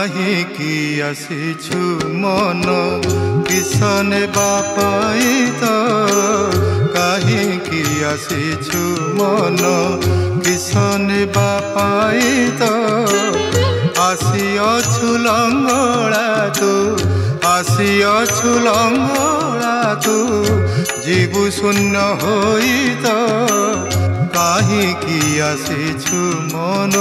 কাহিকি আসিছু মন কিসনে বাপাই তো কাহিকি আসিছু মন কিসনে বাপাই তো আসিছু লঙ্গলা তু আসিছু লঙ্গলা তু জীবু শূন্য হই তো কাহিকি আসিছু মন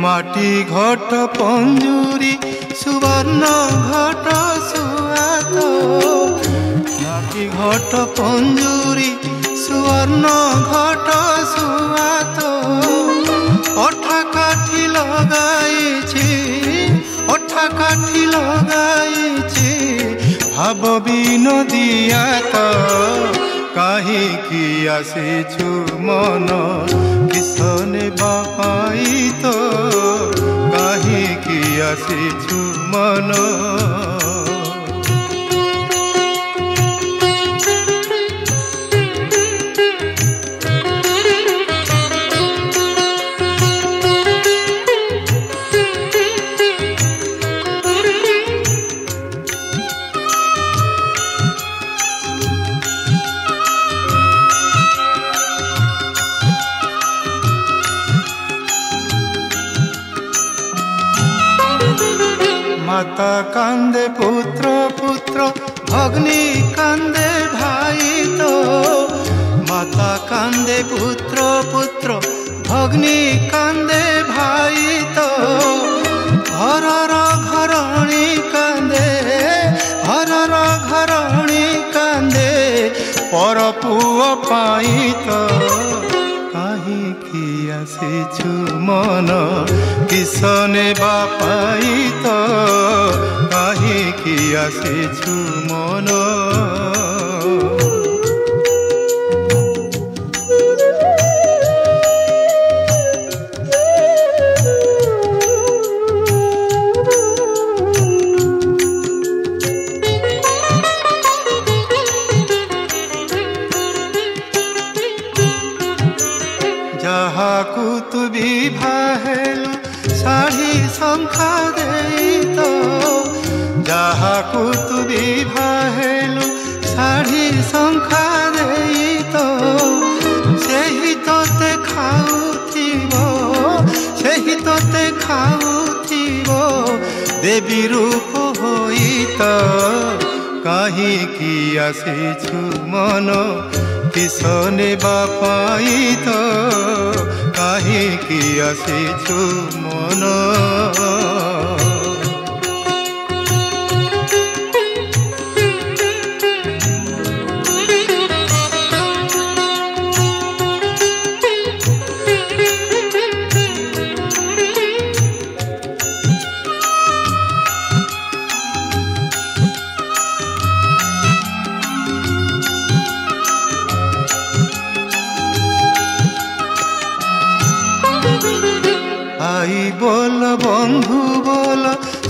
মাটি ঘট পঞ্জুরি সুবর্ণ ঘট সুয়াত মাটি ঘট পঞ্জুরি সুবর্ণ ঘট সুয়াত অঠা কাঠি লগাইছি অঠা কাঠি লগাইছি ভাব বিনোদিয়াত কাহিকি আসিছু মন কিসনে বাপাই তো কাহিকি আসিছু মন মাতা কান্দে পুত্র পুত্র ভগ্নী কান্দে ভাই তো মাতা কান্দে পুত্র পুত্র ভগ্নী কান্দে ভাই তো ঘরর ঘরণী কান্দে ঘরর ঘরণী কান্দে পর পুଅ পাই তো কাহিকি আসিছু মন কিসনে বাপাই তো কাহিকি আসিছু মন যাহাকু তু বিভাহেলু শাড়ি শঙ্খা দেই তো যাহাকু তু বিভাহেলু শাড়ি শঙ্খা দেই তো সেই তোতে খাউথিব সেই তোতে খাউথিব দেবী রূপ হই তো কাহিকি আসিছু মন কিসনে বাপাই তো কাহিকি আসিছু মন ভাই বল বন্ধু বল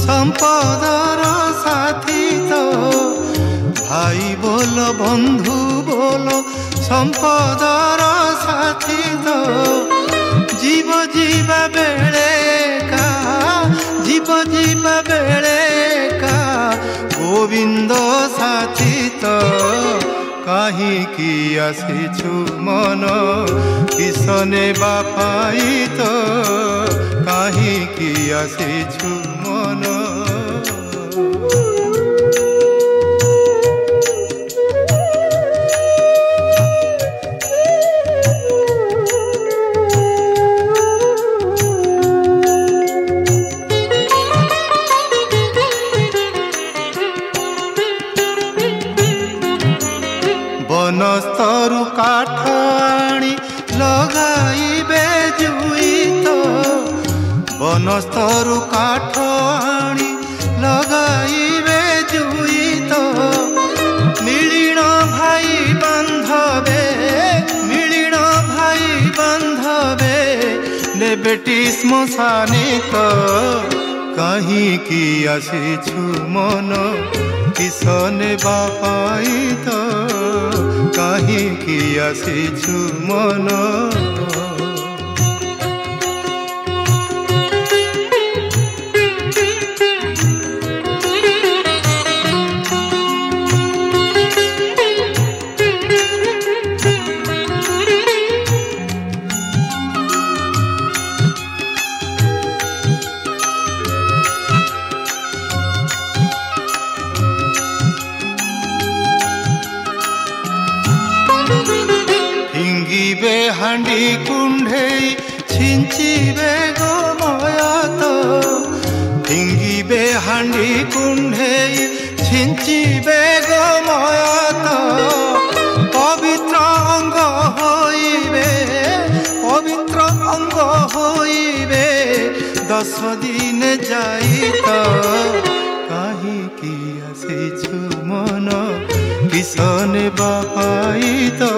সম্পদর সাথী তো ভাই বল বন্ধু বল সম্পদর সাথী তো জীব ଯିବା বেড়ে কা জীব ଯିବା বেড়ে কা গোবিন্দ সাথী তো কাহিকি আসিছু মন কিসনে বাপাই তো কাহিকি আসিছু মন বনস্তরু কাঠ আনি লগাইবে জুই তো বনস্তরু কাঠ আনি লগাইবে জুই তো মিলিণ ভাই বান্ধবে মিলিণ ভাই বান্ধবে बेटी श्मशाने तो कहीं की आसीछु मन किस नेबा पाई तो कहीं की आसीछु मन फिंगिबे हांडी कुंडे छिंचिबे गो माया तो फिंगिबे हांडी कुंडे छिंचिबे गो माया तो पवित्र अंग होइबे 10 दिन जाई तो कहीं की आसीछु मन किस नेबा पाई तो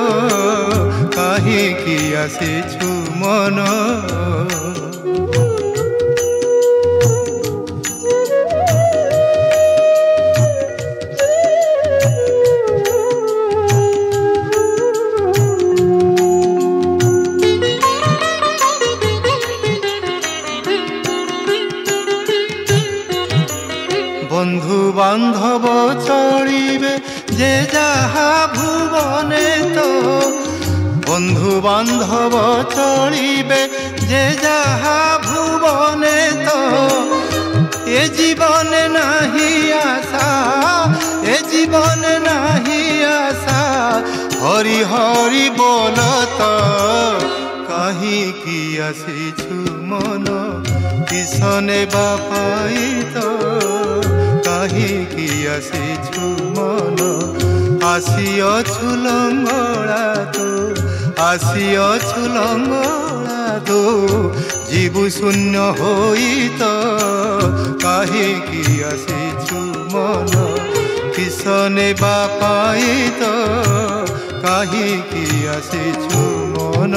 कहीं की आसीछु मन बंधु बांधव चलिबे जे जहा भुवने तो बंधु बांधव चलिबे जे जहा भुवने तो ए जीवन नहीं आशा ए जीवन नहीं आशा हरि हरि बोल तो कहीं की आसीछु मन किस नेबा पाई तो कहीं की आसीछु मन आसिअछु लंगड़ा तो जीवु शून्य होई तो कहीं की आसीछु मन किस नेबा पाई तो कहीं की आसीछु मन।